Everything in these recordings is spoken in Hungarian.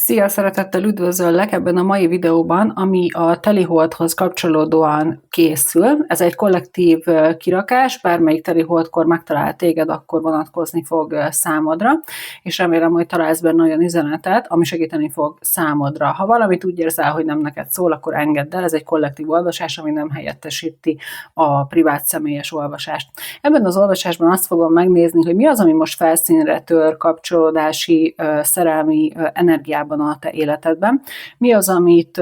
Szia, szeretettel üdvözöllek ebben a mai videóban, ami a teliholdhoz kapcsolódóan készül. Ez egy kollektív kirakás, bármelyik teliholdkor megtalál téged, akkor vonatkozni fog számodra, és remélem, hogy találsz benne olyan üzenetet, ami segíteni fog számodra. Ha valamit úgy érzel, hogy nem neked szól, akkor engedd el, ez egy kollektív olvasás, ami nem helyettesíti a privát személyes olvasást. Ebben az olvasásban azt fogom megnézni, hogy mi az, ami most felszínre tör kapcsolódási, szerelmi energiában a te életedben. Mi az, amit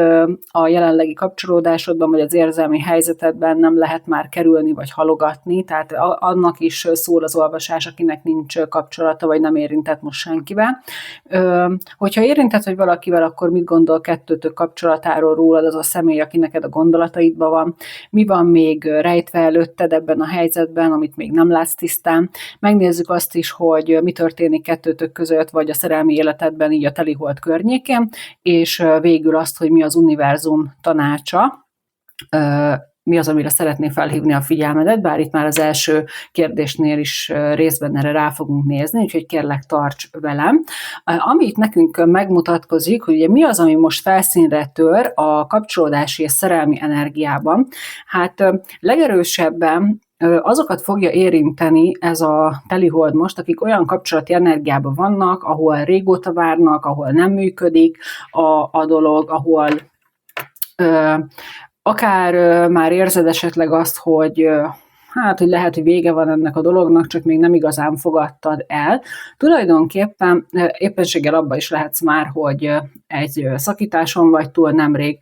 a jelenlegi kapcsolódásodban, vagy az érzelmi helyzetedben nem lehet már kerülni, vagy halogatni, tehát annak is szól az olvasás, akinek nincs kapcsolata, vagy nem érintett most senkivel. Hogyha érintett vagy valakivel, akkor mit gondol kettőtök kapcsolatáról, rólad az a személy, aki neked a gondolataidban van? Mi van még rejtve előtted ebben a helyzetben, amit még nem látsz tisztán? Megnézzük azt is, hogy mi történik kettőtök között, vagy a szerelmi életedben, így a telihold környékén, és végül azt, hogy mi az univerzum tanácsa, mi az, amire szeretné felhívni a figyelmedet, bár itt már az első kérdésnél is részben erre rá fogunk nézni, úgyhogy kérlek, tarts velem. Ami itt nekünk megmutatkozik, hogy ugye mi az, ami most felszínre tör a kapcsolódási és szerelmi energiában, hát legerősebben azokat fogja érinteni ez a telihold most, akik olyan kapcsolati energiában vannak, ahol régóta várnak, ahol nem működik a dolog, ahol akár már érzed esetleg azt, hogy hogy lehet, hogy vége van ennek a dolognak, csak még nem igazán fogadtad el. Tulajdonképpen éppenséggel abban is lehetsz már, hogy egy szakításon vagy túl nemrég,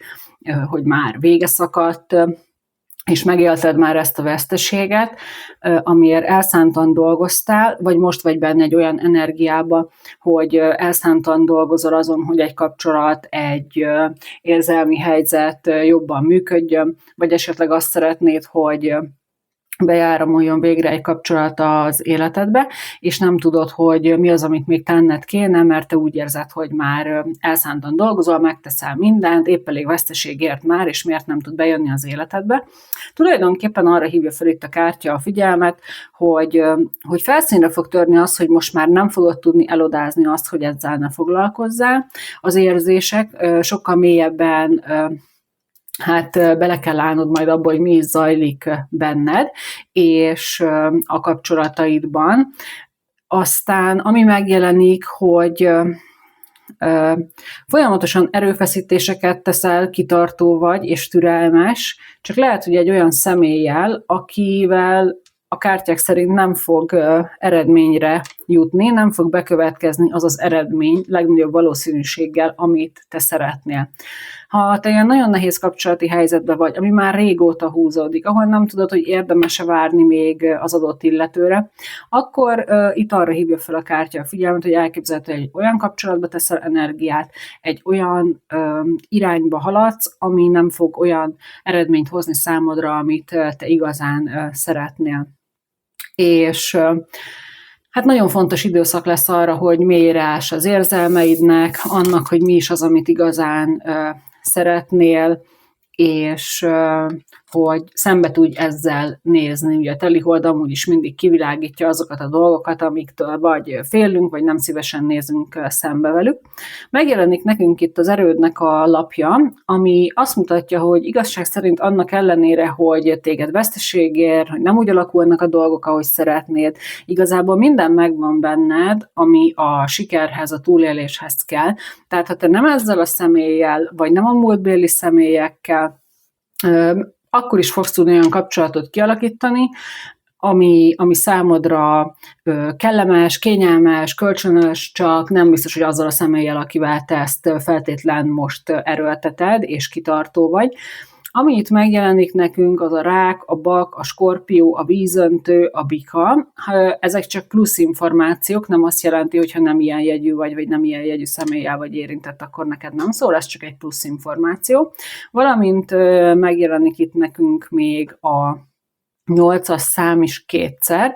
hogy már vége szakadt, és megélted már ezt a veszteséget, amiért elszántan dolgoztál, vagy most vagy benne egy olyan energiába, hogy elszántan dolgozol azon, hogy egy kapcsolat, egy érzelmi helyzet jobban működjön, vagy esetleg azt szeretnéd, hogy bejáramoljon végre egy kapcsolat az életedbe, és nem tudod, hogy mi az, amit még tenned kéne, mert te úgy érzed, hogy már elszántan dolgozol, megteszel mindent, épp elég veszteség ért már, és miért nem tud bejönni az életedbe. Tulajdonképpen arra hívja fel itt a kártya a figyelmet, hogy felszínre fog törni az, hogy most már nem fogod tudni elodázni azt, hogy ezzel ne foglalkozzál. Az érzések sokkal mélyebben bele kell állnod majd abba, hogy mi is zajlik benned, és a kapcsolataidban. Aztán, ami megjelenik, hogy folyamatosan erőfeszítéseket teszel, kitartó vagy, és türelmes, csak lehet, hogy egy olyan személlyel, akivel a kártyák szerint nem fog eredményre jutni, nem fog bekövetkezni az az eredmény legnagyobb valószínűséggel, amit te szeretnél. Ha te ilyen nagyon nehéz kapcsolati helyzetben vagy, ami már régóta húzódik, ahol nem tudod, hogy érdemes-e várni még az adott illetőre, akkor itt arra hívja fel a kártya a figyelmet, hogy elképzelhető, hogy egy olyan kapcsolatba teszel energiát, egy olyan irányba haladsz, ami nem fog olyan eredményt hozni számodra, amit te igazán szeretnél. És nagyon fontos időszak lesz arra, hogy mélyre áss az érzelmeidnek, annak, hogy mi is az, amit igazán szeretnél, és hogy szembe tudj ezzel nézni. Ugye a telihold amúgy is mindig kivilágítja azokat a dolgokat, amiktől vagy félünk, vagy nem szívesen nézünk szembe velük. Megjelenik nekünk itt az erődnek a lapja, ami azt mutatja, hogy igazság szerint annak ellenére, hogy téged veszteség ér, hogy nem úgy alakulnak a dolgok, ahogy szeretnéd, igazából minden megvan benned, ami a sikerhez, a túléléshez kell. Tehát ha te nem ezzel a személlyel, vagy nem a múltbéli személyekkel, akkor is fogsz tudni olyan kapcsolatot kialakítani, ami számodra kellemes, kényelmes, kölcsönös, csak nem biztos, hogy azzal a személlyel, akivel te ezt feltétlen most erőlteted, és kitartó vagy. Ami itt megjelenik nekünk, az a rák, a bak, a skorpió, a vízöntő, a bika. Ezek csak plusz információk, nem azt jelenti, hogy ha nem ilyen jegyű vagy nem ilyen jegyű személlyel vagy érintett, akkor neked nem szól, ez csak egy plusz információ. Valamint megjelenik itt nekünk még a 8-as szám is kétszer,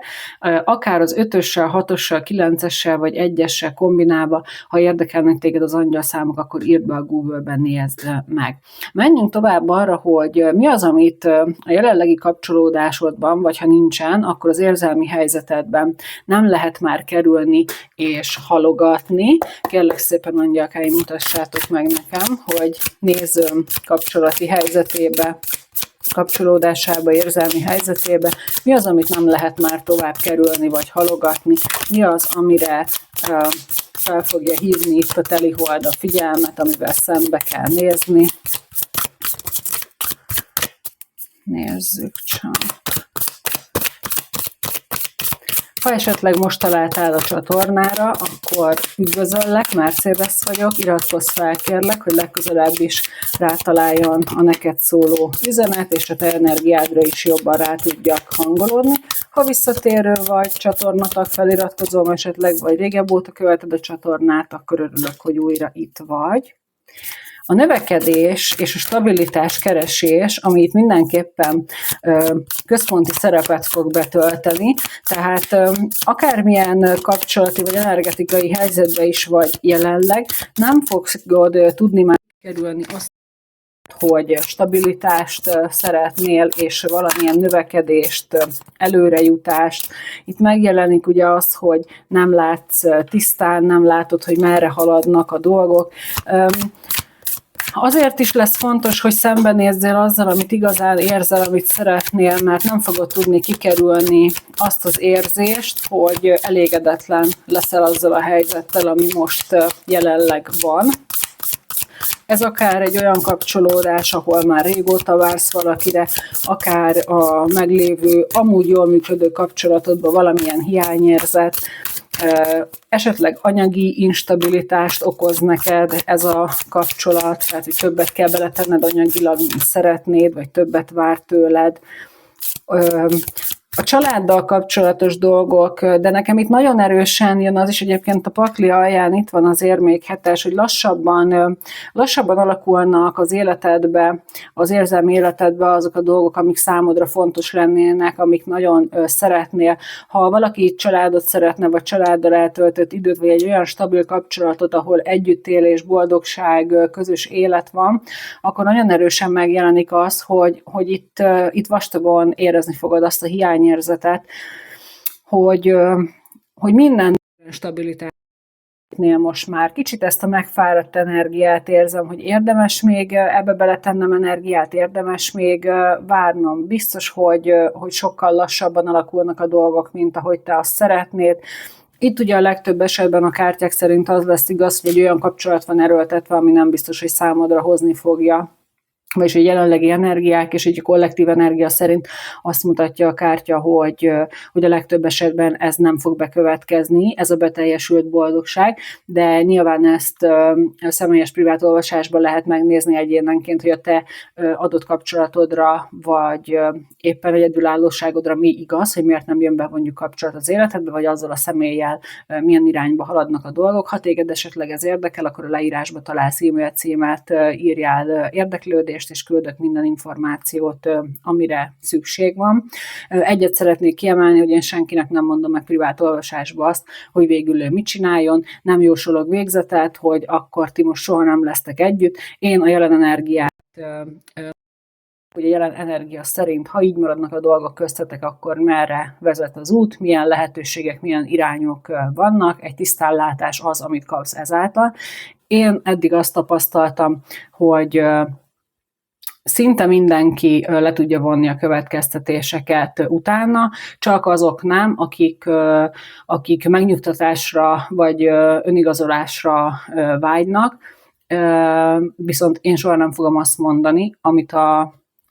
akár az 5-össel, 6-ossal, 9-essel vagy 1-essel kombinálva, ha érdekelnek téged az angyalszámok, akkor írd be a Google-ben, nézd meg. Menjünk tovább arra, hogy mi az, amit a jelenlegi kapcsolódásodban, vagy ha nincsen, akkor az érzelmi helyzetedben nem lehet már kerülni és halogatni. Kérlek szépen, angyalkáim, mutassátok meg nekem, hogy nézőm kapcsolati helyzetébe, kapcsolódásába, érzelmi helyzetébe, mi az, amit nem lehet már tovább kerülni, vagy halogatni, mi az, amire fel fogja hívni itt a telihold a figyelmet, amivel szembe kell nézni. Nézzük csak. Ha esetleg most találtál a csatornára, akkor üdvözöllek, Mercedes vagyok, iratkozz fel, kérlek, hogy legközelebb is rátaláljon a neked szóló üzenet, és a te energiádra is jobban rá tudjak hangolódni. Ha visszatérő vagy, csatornatag, feliratkozom esetleg, vagy régebb óta követed a csatornát, akkor örülök, hogy újra itt vagy. A növekedés és a stabilitás keresés, ami itt mindenképpen központi szerepet fog betölteni, tehát akármilyen kapcsolati vagy energetikai helyzetben is vagy jelenleg, nem fogod tudni már kerülni azt, hogy stabilitást szeretnél, és valamilyen növekedést, előrejutást. Itt megjelenik ugye az, hogy nem látsz tisztán, nem látod, hogy merre haladnak a dolgok. Azért is lesz fontos, hogy szembenézzél azzal, amit igazán érzel, amit szeretnél, mert nem fogod tudni kikerülni azt az érzést, hogy elégedetlen leszel azzal a helyzettel, ami most jelenleg van. Ez akár egy olyan kapcsolódás, ahol már régóta vársz valakire, akár a meglévő, amúgy jól működő kapcsolatodban valamilyen hiányérzet, esetleg anyagi instabilitást okoz neked ez a kapcsolat, tehát hogy többet kell beletenned anyagilag, mint szeretnéd, vagy többet vár tőled. A családdal kapcsolatos dolgok, de nekem itt nagyon erősen jön az is, egyébként a pakli alján itt van az érmék 7-es, hogy lassabban alakulnak az életedbe, az érzelmi életedbe azok a dolgok, amik számodra fontos lennének, amik nagyon szeretnél. Ha valaki családot szeretne, vagy családdal eltöltött időt, vagy egy olyan stabil kapcsolatot, ahol együttélés, boldogság, közös élet van, akkor nagyon erősen megjelenik az, hogy itt vastagon érezni fogod azt a hiányérzetet, hogy minden stabilitásnél most már kicsit ezt a megfáradt energiát érzem, hogy érdemes még ebbe beletennem energiát, érdemes még várnom. Biztos, hogy sokkal lassabban alakulnak a dolgok, mint ahogy te azt szeretnéd. Itt ugye a legtöbb esetben a kártyák szerint az lesz igaz, hogy egy olyan kapcsolat van erőltetve, ami nem biztos, hogy számodra hozni fogja, vagyis a jelenlegi energiák és egy kollektív energia szerint azt mutatja a kártya, hogy a legtöbb esetben ez nem fog bekövetkezni, ez a beteljesült boldogság, de nyilván ezt a személyes privát olvasásban lehet megnézni egyénenként, hogy a te adott kapcsolatodra, vagy éppen egyedülállóságodra mi igaz, hogy miért nem jön be mondjuk kapcsolat az életedbe, vagy azzal a személlyel milyen irányba haladnak a dolgok. Ha téged esetleg ez érdekel, akkor a leírásba találsz e-mail címet, írjál érdeklődést, és küldök minden információt, amire szükség van. Egyet szeretnék kiemelni, hogy én senkinek nem mondom meg privát olvasásba azt, hogy végül ő mit csináljon, nem jósolok végzetet, hogy akkor ti most soha nem lesztek együtt. Én a jelen energiát, hogy a jelen energia szerint, ha így maradnak a dolgok köztetek, akkor merre vezet az út, milyen lehetőségek, milyen irányok vannak, egy tisztánlátás az, amit kapsz ezáltal. Én eddig azt tapasztaltam, hogy szinte mindenki le tudja vonni a következtetéseket utána, csak azok nem, akik megnyugtatásra vagy önigazolásra vágynak, viszont én soha nem fogom azt mondani, amit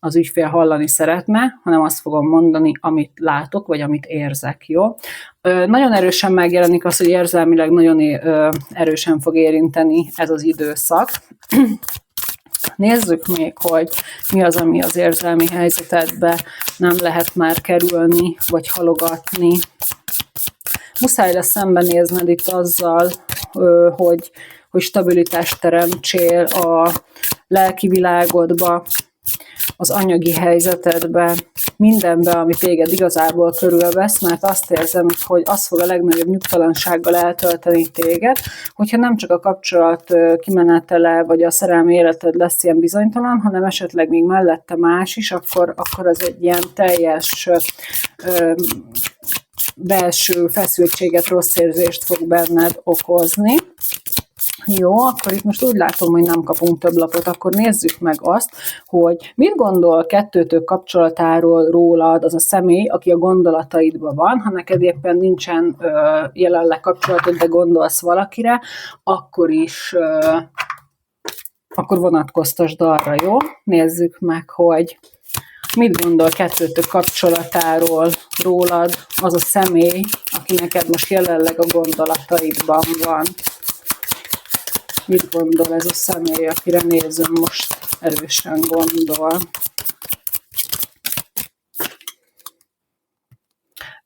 az ügyfél hallani szeretne, hanem azt fogom mondani, amit látok, vagy amit érzek, jó? Nagyon erősen megjelenik az, hogy érzelmileg nagyon erősen fog érinteni ez az időszak. Nézzük még, hogy mi az, ami az érzelmi helyzetedbe nem lehet már kerülni, vagy halogatni. Muszáj lesz szembenézned itt azzal, hogy stabilitást teremtsél a lelki világodba. az anyagi helyzetedbe, mindenbe, ami téged igazából körülvesz, mert azt érzem, hogy az fog a legnagyobb nyugtalansággal eltölteni téged, hogyha nem csak a kapcsolat kimenetele, vagy a szerelmi életed lesz ilyen bizonytalan, hanem esetleg még mellette más is, akkor az egy ilyen teljes belső feszültséget, rossz érzést fog benned okozni. Jó, akkor itt most úgy látom, hogy nem kapunk több lapot, akkor nézzük meg azt, hogy mit gondol kettőtök kapcsolatáról rólad az a személy, aki a gondolataidban van. Ha neked éppen nincsen jelenleg kapcsolatod, de gondolsz valakire, akkor vonatkoztasd arra, jó? Nézzük meg, hogy mit gondol kettőtök kapcsolatáról rólad az a személy, aki neked most jelenleg a gondolataidban van. Mit gondol ez a személy, akire nézem most erősen gondol?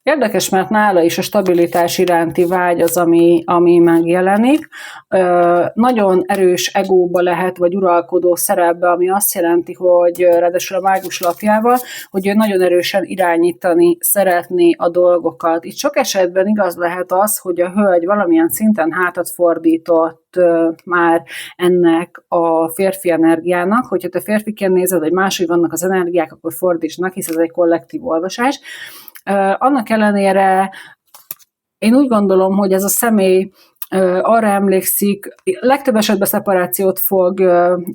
Érdekes, mert nála is a stabilitás iránti vágy az, ami megjelenik. Nagyon erős egóba lehet, vagy uralkodó szerepbe, ami azt jelenti, hogy ráadásul a mágus lapjával, hogy ő nagyon erősen irányítani szeretné a dolgokat. Itt sok esetben igaz lehet az, hogy a hölgy valamilyen szinten hátat fordított már ennek a férfi energiának, hogyha te férfiként nézed, hogy máshogy vannak az energiák, akkor fordítsd meg, hisz ez egy kollektív olvasás. Annak ellenére én úgy gondolom, hogy ez a személy arra emlékszik, legtöbb esetben szeparációt fog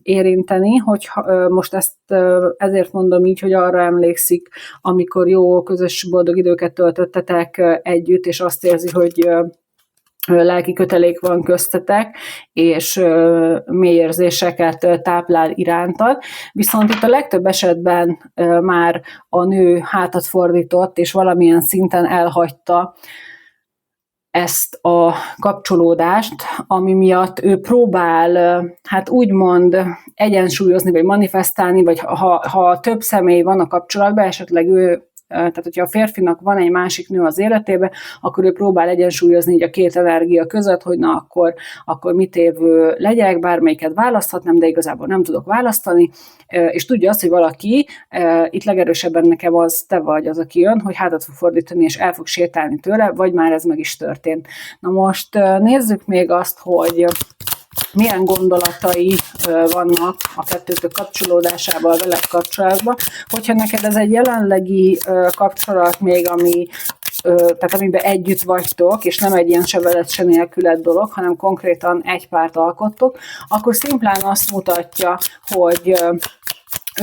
érinteni, hogy most ezt ezért mondom így, hogy arra emlékszik, amikor jó, közös boldog időket töltöttetek együtt, és azt érzi, hogy lelki kötelék van köztetek, és mély érzéseket táplál irántad. Viszont itt a legtöbb esetben már a nő hátat fordított, és valamilyen szinten elhagyta ezt a kapcsolódást, ami miatt ő próbál, hát úgymond egyensúlyozni, vagy manifestálni, vagy ha több személy van a kapcsolatban, esetleg ő, tehát hogyha a férfinak van egy másik nő az életében, akkor ő próbál egyensúlyozni így a két energia között, hogy na akkor mit évő legyek, bármelyiket választhatnám, de igazából nem tudok választani, és tudja azt, hogy valaki, itt legerősebben nekem az te vagy az, aki jön, hogy hátat fog fordítani, és el fog sétálni tőle, vagy már ez meg is történt. Na most nézzük még azt, hogy milyen gondolatai vannak a kettőtök kapcsolódásával, veled kapcsolatban. Hogyha neked ez egy jelenlegi kapcsolat még, tehát amiben együtt vagytok, és nem egy ilyen se veled, se nélküled dolog, hanem konkrétan egy párt alkottok, akkor szimplán azt mutatja, hogy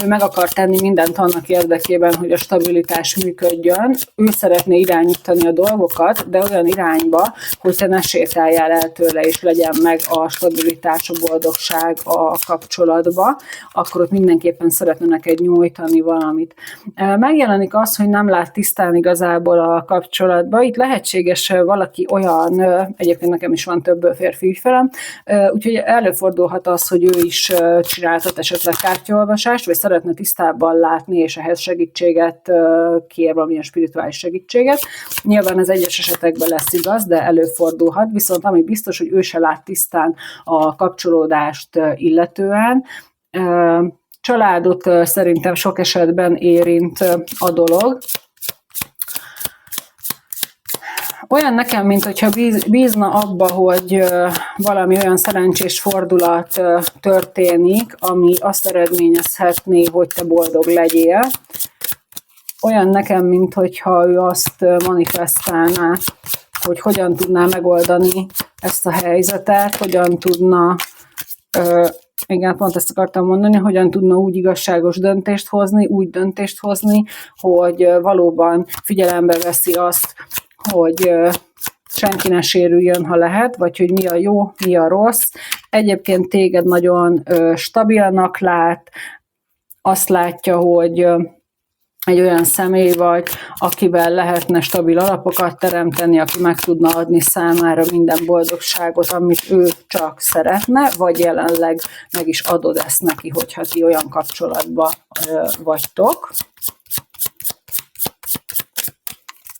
ő meg akar tenni mindent annak érdekében, hogy a stabilitás működjön. Ő szeretné irányítani a dolgokat, de olyan irányba, hogy te ne sétáljál el tőle, és legyen meg a stabilitás, a boldogság a kapcsolatba, akkor ott mindenképpen szeretne neked nyújtani valamit. Megjelenik az, hogy nem lát tisztán igazából a kapcsolatba. Itt lehetséges valaki olyan, egyébként nekem is van több férfi ügyfelem, úgyhogy előfordulhat az, hogy ő is csináltat esetleg kártyaolvasást, vagy szeretne tisztában látni, és ehhez segítséget kér, valamilyen spirituális segítséget. Nyilván ez egyes esetekben lesz igaz, de előfordulhat, viszont ami biztos, hogy ő se lát tisztán a kapcsolódást illetően. Családot szerintem sok esetben érint a dolog. Olyan nekem, mint hogyha bízna abba, hogy valami olyan szerencsés fordulat történik, ami azt eredményezhetné, hogy te boldog legyél. Olyan nekem, mint hogyha ő azt manifestálná, hogy hogyan tudná megoldani ezt a helyzetet, hogyan tudna, igen, pont ezt akartam mondani, hogyan tudna úgy igazságos döntést hozni, úgy döntést hozni, hogy valóban figyelembe veszi azt, hogy senki ne sérüljön, ha lehet, vagy hogy mi a jó, mi a rossz. Egyébként téged nagyon stabilnak lát, azt látja, hogy egy olyan személy vagy, akivel lehetne stabil alapokat teremteni, aki meg tudna adni számára minden boldogságot, amit ő csak szeretne, vagy jelenleg meg is adod ezt neki, hogyha ti olyan kapcsolatban vagytok.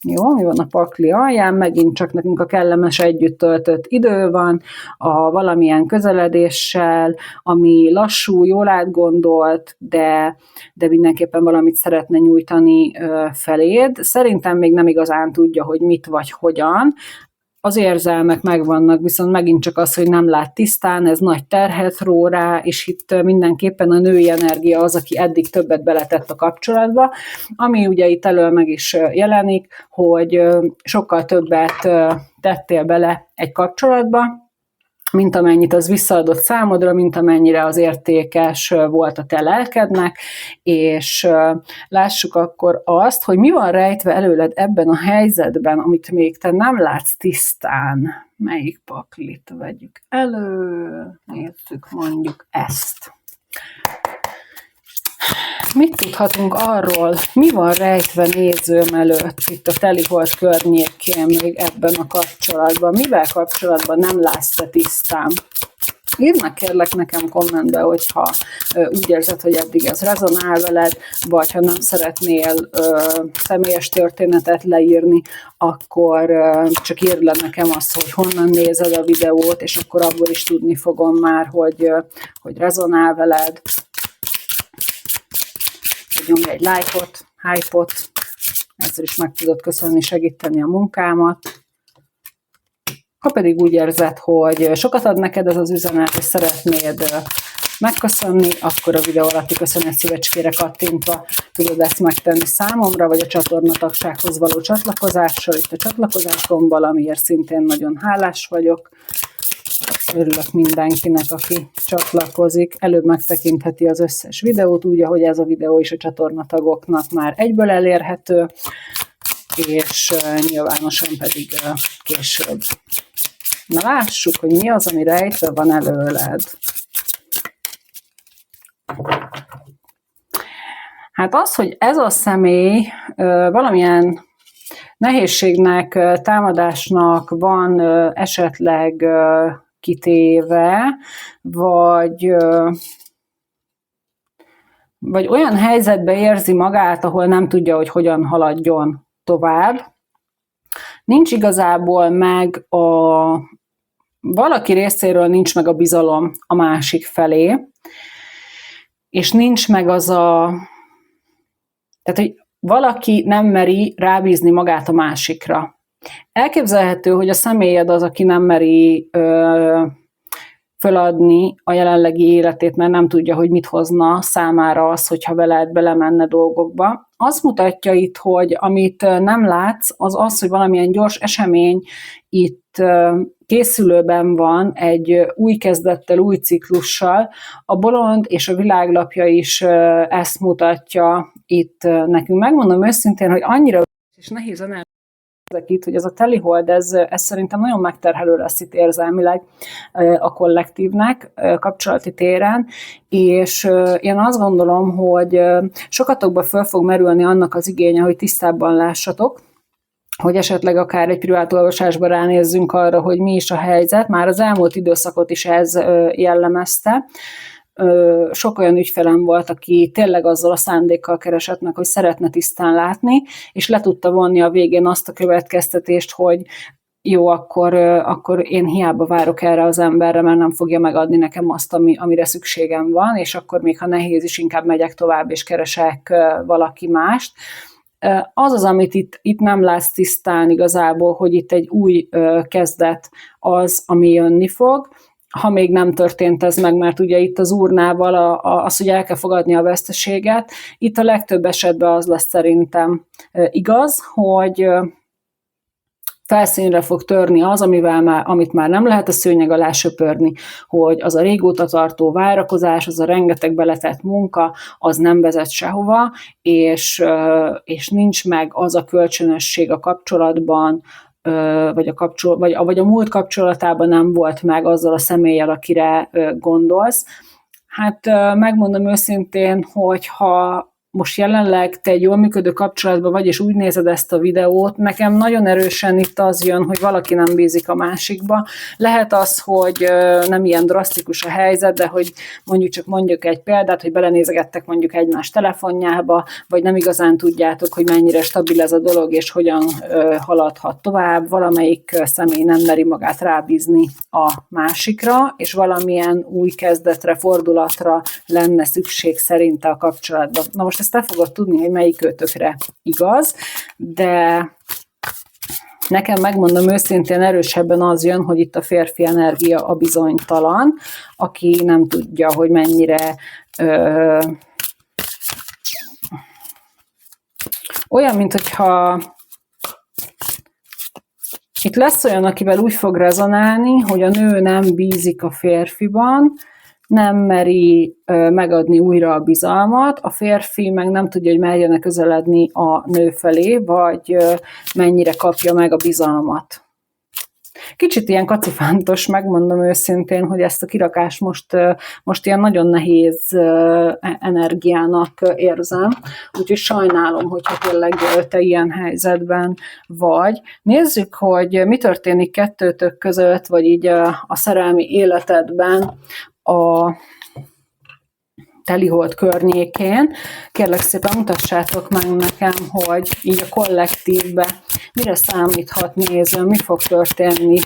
Jó, mi van a pakli alján? Megint csak nekünk a kellemes együtt töltött idő van, a valamilyen közeledéssel, ami lassú, jól átgondolt, de mindenképpen valamit szeretne nyújtani feléd. Szerintem még nem igazán tudja, hogy mit vagy hogyan. Az érzelmek megvannak, viszont megint csak az, hogy nem lát tisztán, ez nagy terhet ró rá, és itt mindenképpen a női energia az, aki eddig többet beletett a kapcsolatba, ami ugye itt elől meg is jelenik, hogy sokkal többet tettél bele egy kapcsolatba, mint amennyit az visszaadott számodra, mint amennyire az értékes volt a te lelkednek, és lássuk akkor azt, hogy mi van rejtve előled ebben a helyzetben, amit még te nem látsz tisztán. Melyik paklit vegyük elő? Nézzük mondjuk ezt. Mit tudhatunk arról, mi van rejtve nézőm előtt itt a telihold környékén még ebben a kapcsolatban? Mivel kapcsolatban nem látsz te tisztán? Írd meg kérlek nekem kommentbe, hogyha úgy érzed, hogy eddig ez rezonál veled, vagy ha nem szeretnél személyes történetet leírni, akkor csak írd le nekem azt, hogy honnan nézed a videót, és akkor abból is tudni fogom már, hogy rezonál veled. Nyomj egy lájkot, hype-ot, ezzel is meg tudod köszönni, segíteni a munkámat. Ha pedig úgy érzed, hogy sokat ad neked ez az üzenet, és szeretnéd megköszönni, akkor a videó alatti köszönet szívecskére kattintva tudod ezt megtenni számomra, vagy a csatornatagsághoz való csatlakozással, itt a csatlakozás gombbal, amiért szintén nagyon hálás vagyok. Örülök mindenkinek, aki csatlakozik. Előbb megtekintheti az összes videót, úgy, ahogy ez a videó is a csatornatagoknak már egyből elérhető, és nyilvánosan pedig később. Na lássuk, hogy mi az, ami rejtve van előled. Hát az, hogy ez a személy valamilyen nehézségnek, támadásnak van esetleg kitéve, vagy olyan helyzetbe érzi magát, ahol nem tudja, hogy hogyan haladjon tovább. Nincs igazából meg valaki részéről nincs meg a bizalom a másik felé, és nincs meg tehát, hogy valaki nem meri rábízni magát a másikra. Elképzelhető, hogy a személyed az, aki nem meri föladni a jelenlegi életét, mert nem tudja, hogy mit hozna számára az, hogyha veled belemenne dolgokba. Azt mutatja itt, hogy amit nem látsz, az az, hogy valamilyen gyors esemény itt készülőben van egy új kezdettel, új ciklussal. A bolond és a világlapja is ezt mutatja itt nekünk. Megmondom őszintén, hogy annyira és nehéz itt, hogy ez a telihold, ez szerintem nagyon megterhelő lesz itt érzelmileg a kollektívnek kapcsolati téren, és én azt gondolom, hogy sokatokba föl fog merülni annak az igénye, hogy tisztábban lássatok, hogy esetleg akár egy privát olvasásban ránézzünk arra, hogy mi is a helyzet. Már az elmúlt időszakot is ez jellemezte. Sok olyan ügyfelem volt, aki tényleg azzal a szándékkal keresett meg, hogy szeretne tisztán látni, és le tudta vonni a végén azt a következtetést, hogy jó, akkor én hiába várok erre az emberre, mert nem fogja megadni nekem azt, amire szükségem van, és akkor még ha nehéz is, inkább megyek tovább, és keresek valaki mást. Az az, amit itt nem látsz tisztán igazából, hogy itt egy új kezdet az, ami jönni fog, ha még nem történt ez meg, mert ugye itt az urnával az, hogy el kell fogadni a veszteséget, itt a legtöbb esetben az lesz szerintem igaz, hogy felszínre fog törni az, amit már nem lehet a szőnyeg alá söpörni, hogy az a régóta tartó várakozás, az a rengeteg beletett munka, az nem vezet sehova, és nincs meg az a kölcsönösség a kapcsolatban, vagy a múlt kapcsolatában nem volt meg azzal a személlyel, akire gondolsz. Hát megmondom őszintén, hogy ha most jelenleg te egy jól működő kapcsolatban vagy, és úgy nézed ezt a videót, nekem nagyon erősen itt az jön, hogy valaki nem bízik a másikba. Lehet az, hogy nem ilyen drasztikus a helyzet, de hogy mondjuk egy példát, hogy belenézegettek mondjuk egymás telefonjába, vagy nem igazán tudjátok, hogy mennyire stabil ez a dolog, és hogyan haladhat tovább. Valamelyik személy nem meri magát rábízni a másikra, és valamilyen új kezdetre, fordulatra lenne szükség szerinte a kapcsolatban. Na most ezt te fogod tudni, hogy melyik őtökre igaz, de nekem, megmondom őszintén, erősebben az jön, hogy itt a férfi energia a bizonytalan, aki nem tudja, hogy mennyire olyan, mint hogyha itt lesz olyan, akivel úgy fog rezonálni, hogy a nő nem bízik a férfiban, nem meri megadni újra a bizalmat, a férfi meg nem tudja, hogy merjene közeledni a nő felé, vagy mennyire kapja meg a bizalmat. Kicsit ilyen kacifántos, megmondom őszintén, hogy ezt a kirakást most ilyen nagyon nehéz energiának érzem, úgyhogy sajnálom, hogyha tényleg te ilyen helyzetben vagy. Nézzük, hogy mi történik kettőtök között, vagy így a szerelmi életedben a telihold környékén. Kérlek szépen mutassátok meg nekem, hogy így a kollektívbe mire számíthat néző, mi fog történni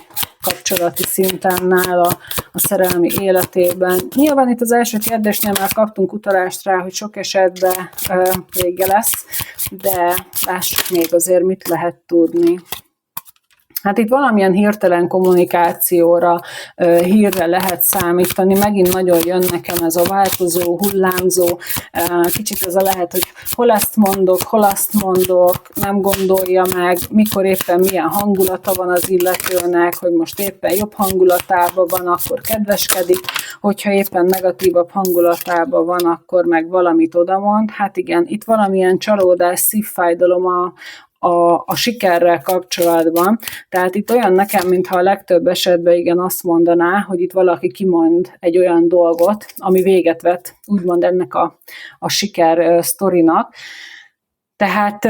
kapcsolati szinten nála a szerelmi életében. Nyilván itt az első kérdésnél már kaptunk utalást rá, hogy sok esetben vége lesz, de lássuk még azért, mit lehet tudni. Hát itt valamilyen hirtelen kommunikációra, hírre lehet számítani, megint nagyon jön nekem ez a változó, hullámzó, kicsit ez a lehet, hogy hol ezt mondok, hol azt mondok, nem gondolja meg, mikor éppen milyen hangulata van az illetőnek, hogy most éppen jobb hangulatában van, akkor kedveskedik, hogyha éppen negatívabb hangulatában van, akkor meg valamit odamond. Hát igen, itt valamilyen csalódás, szívfájdalom a sikerrel kapcsolatban. Tehát itt olyan nekem, mintha a legtöbb esetben igen azt mondaná, hogy itt valaki kimond egy olyan dolgot, ami véget vet, úgymond ennek a siker sztorinak. Tehát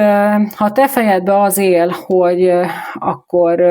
ha te fejedbe az él, hogy akkor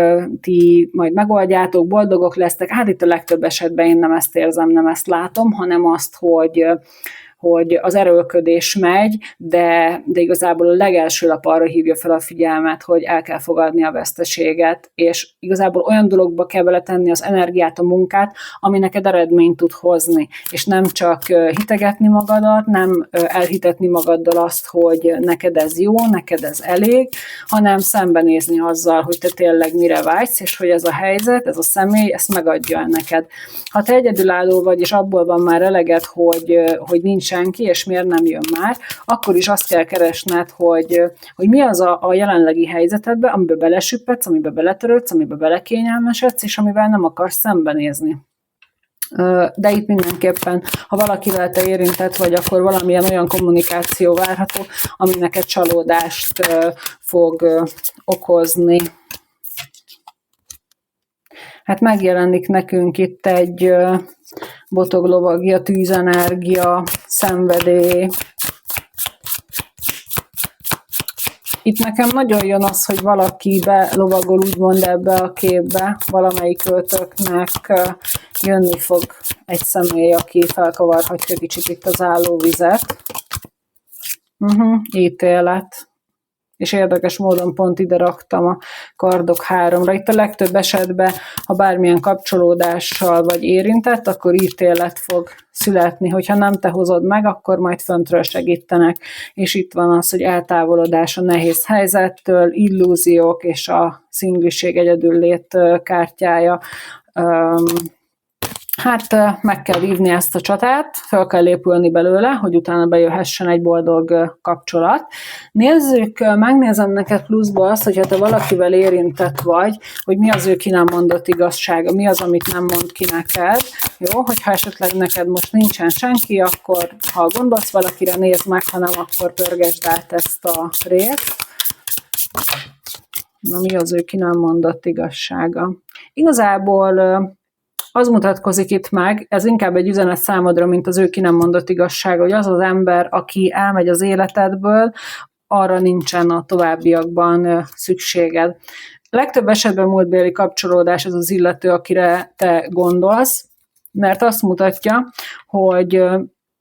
ti majd megoldjátok, boldogok lesztek, hát itt a legtöbb esetben én nem ezt érzem, nem ezt látom, hanem azt, hogy az erőlködés megy, de igazából a legelső lap arra hívja fel a figyelmet, hogy el kell fogadni a veszteséget, és igazából olyan dologba kell beletenni az energiát, a munkát, ami neked eredményt tud hozni, és nem csak hitegetni magadat, nem elhitetni magaddal azt, hogy neked ez jó, neked ez elég, hanem szembenézni azzal, hogy te tényleg mire vágysz, és hogy ez a helyzet, ez a személy, ezt megadja neked. Ha te egyedülálló vagy, és abból van már eleged, hogy nincs senki, és miért nem jön már, akkor is azt kell keresned, hogy mi az a jelenlegi helyzetedben, amiben belesüppedsz, amiben beletörődsz, amiben belekényelmesedsz, és amivel nem akarsz szembenézni. De itt mindenképpen, ha valakivel te érintett vagy, akkor valamilyen olyan kommunikáció várható, ami neked csalódást fog okozni. Hát megjelenik nekünk itt egy botoglovagia, tűzenergia, szenvedély. Itt nekem nagyon jön az, hogy valaki belovagol úgymond ebbe a képbe, valamelyik őtöknek jönni fog egy személy, aki felkavarhatja kicsit itt az állóvizet. Ítélet. És érdekes módon pont ide raktam a kardok 3-ra. Itt a legtöbb esetben, ha bármilyen kapcsolódással vagy érintett, akkor ítélet fog születni. Hogyha nem te hozod meg, akkor majd föntről segítenek. És itt van az, hogy eltávolodás a nehéz helyzettől, illúziók és a szingliség, egyedüllét kártyája. Hát meg kell vívni ezt a csatát, fel kell lépülni belőle, hogy utána bejöhessen egy boldog kapcsolat. Nézzük, megnézem neked pluszba azt, hogyha te valakivel érintett vagy, hogy mi az ő ki nem mondott igazsága, mi az, amit nem mond ki neked. Jó, hogyha esetleg neked most nincsen senki, akkor ha gondolsz valakire, nézd meg, ha nem, akkor pörgesd át ezt a részt. Na, mi az ő ki nem mondott igazsága? Igazából az mutatkozik itt meg, ez inkább egy üzenet számodra, mint az ő ki nem mondott igazsága, hogy az az ember, aki elmegy az életedből, arra nincsen a továbbiakban szükséged. Legtöbb esetben múltbéli kapcsolódás az az illető, akire te gondolsz, mert azt mutatja, hogy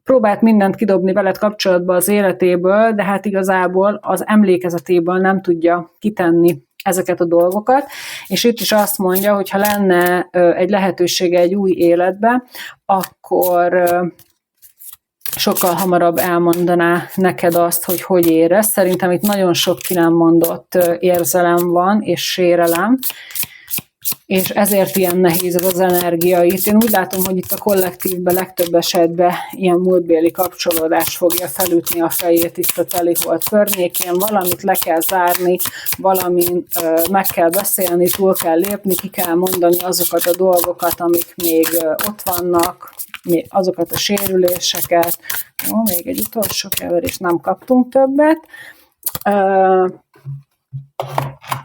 próbált mindent kidobni veled kapcsolatba az életéből, de hát igazából az emlékezetéből nem tudja kitenni ezeket a dolgokat, és itt is azt mondja, hogy ha lenne egy lehetősége egy új életbe, akkor sokkal hamarabb elmondaná neked azt, hogy hogy érez. Szerintem itt nagyon sok ki nem mondott érzelem van, és sérelem, és ezért ilyen nehéz az energia itt. Én úgy látom, hogy itt a kollektívben legtöbb esetben ilyen múltbéli kapcsolódás fogja felütni a fejét itt a telihold környékén, valamit le kell zárni, valamin meg kell beszélni, túl kell lépni, ki kell mondani azokat a dolgokat, amik még ott vannak, azokat a sérüléseket. Jó, még egy utolsó keverés, nem kaptunk többet.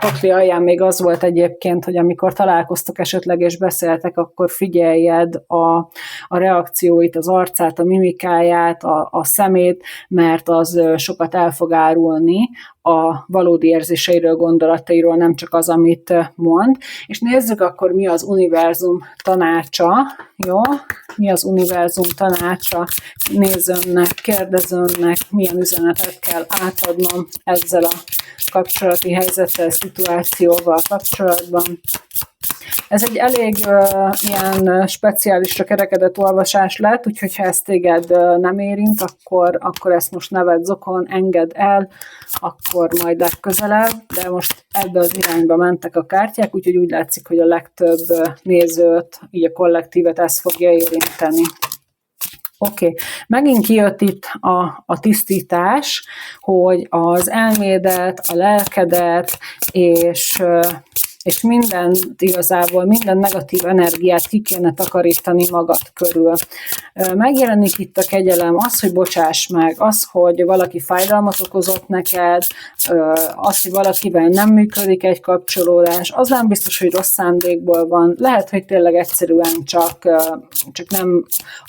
Pakli alján még az volt egyébként, hogy amikor találkoztok esetleg és beszéltek, akkor figyeljed a reakcióit, az arcát, a mimikáját, a szemét, mert az sokat el fog árulni a valódi érzéseiről, gondolatairól, nem csak az, amit mond. És nézzük akkor, mi az univerzum tanácsa. Jó? Mi az univerzum tanácsa? Nézzönnek, kérdezönnek, milyen üzenetet kell átadnom ezzel a kapcsolati helyzettel, szituációval kapcsolatban. Ez egy elég ilyen speciálisra kerekedett olvasás lett, úgyhogy ha ez téged nem érint, akkor ezt most neved zokon, engedd el, akkor majd legközelebb, de most ebbe az irányba mentek a kártyák, úgyhogy úgy látszik, hogy a legtöbb nézőt, így a kollektívet ez fogja érinteni. Oké. Megint kijött itt a tisztítás, hogy az elmédet, a lelkedet és minden igazából, minden negatív energiát ki kéne takarítani magad körül. Megjelenik itt a kegyelem, az, hogy bocsáss meg, az, hogy valaki fájdalmat okozott neked, az, hogy valakivel nem működik egy kapcsolódás, az nem biztos, hogy rossz szándékból van, lehet, hogy tényleg egyszerűen csak nem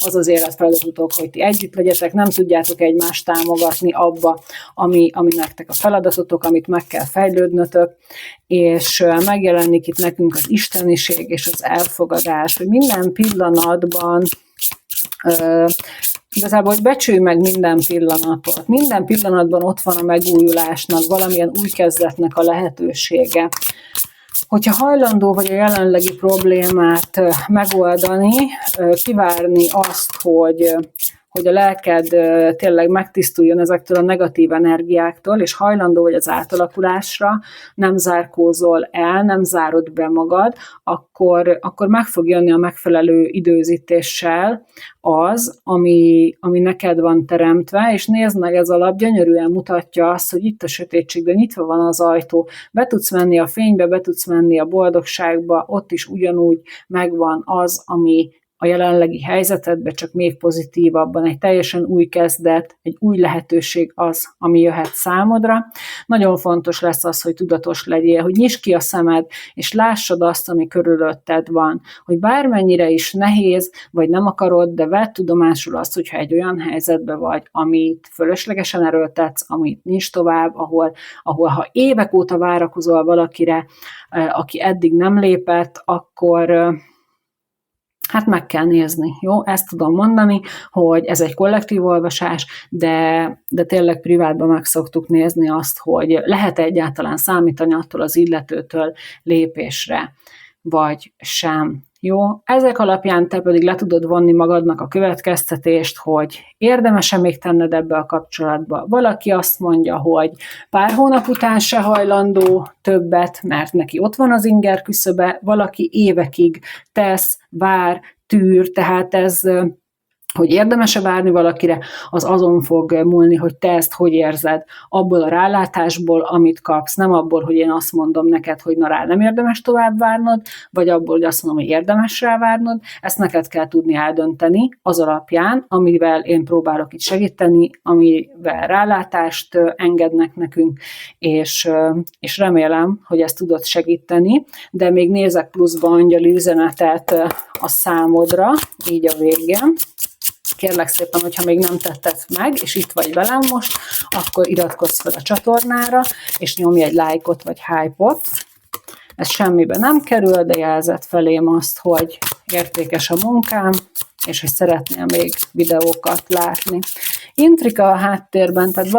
az az életfeladatotok, hogy ti együtt legyetek, nem tudjátok egymást támogatni abba, ami nektek a feladatotok, amit meg kell fejlődnötök, és megjelenik itt nekünk az isteniség és az elfogadás, hogy minden pillanatban igazából, hogy becsülj meg minden pillanatot. Minden pillanatban ott van a megújulásnak, valamilyen új kezdetnek a lehetősége. Hogyha hajlandó vagy a jelenlegi problémát megoldani, kivárni azt, hogy a lelked tényleg megtisztuljon ezektől a negatív energiáktól, és hajlandó vagy az átalakulásra, nem zárkózol el, nem zárod be magad, akkor meg fog jönni a megfelelő időzítéssel az, ami neked van teremtve, és nézd meg, ez a lap gyönyörűen mutatja azt, hogy itt a sötétségben nyitva van az ajtó, be tudsz menni a fénybe, be tudsz menni a boldogságba, ott is ugyanúgy megvan az, ami a jelenlegi helyzetedben, csak még pozitívabban, egy teljesen új kezdet, egy új lehetőség az, ami jöhet számodra. Nagyon fontos lesz az, hogy tudatos legyél, hogy nyisd ki a szemed, és lássad azt, ami körülötted van, hogy bármennyire is nehéz, vagy nem akarod, de vedd tudomásul azt, hogyha egy olyan helyzetben vagy, amit fölöslegesen erőltetsz, amit nincs tovább, ahol ha évek óta várakozol valakire, aki eddig nem lépett, akkor hát meg kell nézni, jó? Ezt tudom mondani, hogy ez egy kollektív olvasás, de tényleg privátban meg szoktuk nézni azt, hogy lehet egyáltalán számítani attól az illetőtől lépésre, vagy sem. Jó, ezek alapján te pedig le tudod vonni magadnak a következtetést, hogy érdemes-e még tenned ebbe a kapcsolatba. Valaki azt mondja, hogy pár hónap után se hajlandó többet, mert neki ott van az inger küszöbe, valaki évekig tesz, vár, tűr, tehát hogy érdemes-e várni valakire, az azon fog múlni, hogy te ezt hogy érzed, abból a rálátásból, amit kapsz, nem abból, hogy én azt mondom neked, hogy na rá nem érdemes tovább várnod, vagy abból, hogy azt mondom, hogy érdemes rá várnod, ezt neked kell tudni eldönteni az alapján, amivel én próbálok itt segíteni, amivel rálátást engednek nekünk, és remélem, hogy ezt tudod segíteni, de még nézek pluszba angyali üzenetet a számodra, így a végén. Kérlek szépen, hogyha még nem tetted meg, és itt vagy velem most, akkor iratkozz fel a csatornára, és nyomj egy lájkot vagy hype-ot. Ez semmibe nem kerül, de jelzed felém azt, hogy értékes a munkám, és hogy szeretnél még videókat látni. Intrika a háttérben, tehát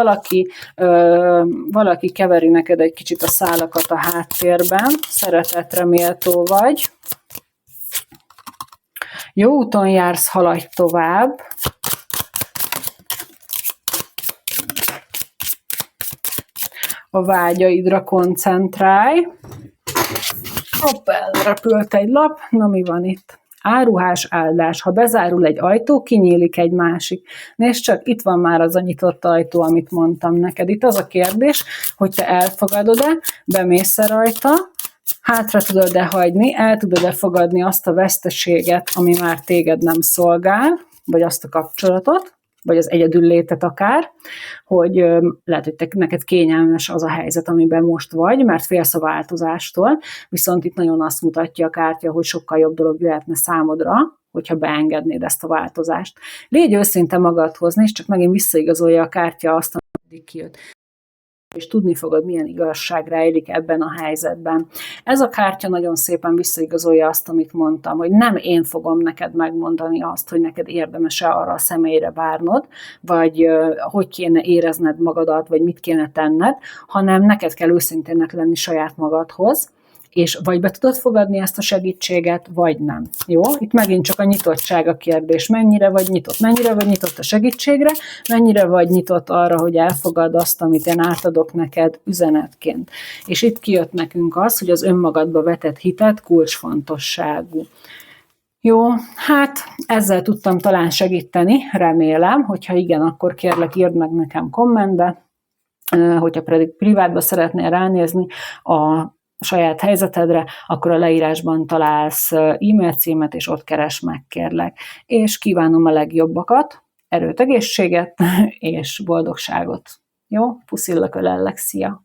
valaki keveri neked egy kicsit a szálakat a háttérben, szeretetre méltó vagy, jó úton jársz, haladj tovább. A vágyaidra koncentrálj. Hopp, elrepült egy lap. Na, mi van itt? Áruhás áldás. Ha bezárul egy ajtó, kinyílik egy másik. Nézd csak, itt van már az a nyitott ajtó, amit mondtam neked. Itt az a kérdés, hogy te elfogadod-e, bemész-e rajta, hátra tudod-e hagyni, el tudod-e fogadni azt a veszteséget, ami már téged nem szolgál, vagy azt a kapcsolatot, vagy az egyedüllétet akár, hogy lehet, hogy neked kényelmes az a helyzet, amiben most vagy, mert félsz a változástól, viszont itt nagyon azt mutatja a kártya, hogy sokkal jobb dolog jöhetne számodra, hogyha beengednéd ezt a változást. Légy őszinte magadhoz, és csak megint visszaigazolja a kártya azt, amit kijött, és tudni fogod, milyen igazság rejlik ebben a helyzetben. Ez a kártya nagyon szépen visszaigazolja azt, amit mondtam, hogy nem én fogom neked megmondani azt, hogy neked érdemes-e arra a személyre várnod, vagy hogy kéne érezned magadat, vagy mit kéne tenned, hanem neked kell őszintének lenni saját magadhoz, és vagy be tudod fogadni ezt a segítséget, vagy nem. Jó? Itt megint csak a nyitottság a kérdés. Mennyire vagy nyitott a segítségre, mennyire vagy nyitott arra, hogy elfogad azt, amit én átadok neked üzenetként. És itt kijött nekünk az, hogy az önmagadba vetett hitet kulcsfontosságú. Jó, hát ezzel tudtam talán segíteni, remélem, hogyha igen, akkor kérlek írd meg nekem kommentbe, hogyha pedig privátba szeretnél ránézni a saját helyzetedre, akkor a leírásban találsz e-mail címet, és ott keresd meg, kérlek. És kívánom a legjobbakat, erőt, egészséget és boldogságot. Jó? Puszillak, ölellek, szia!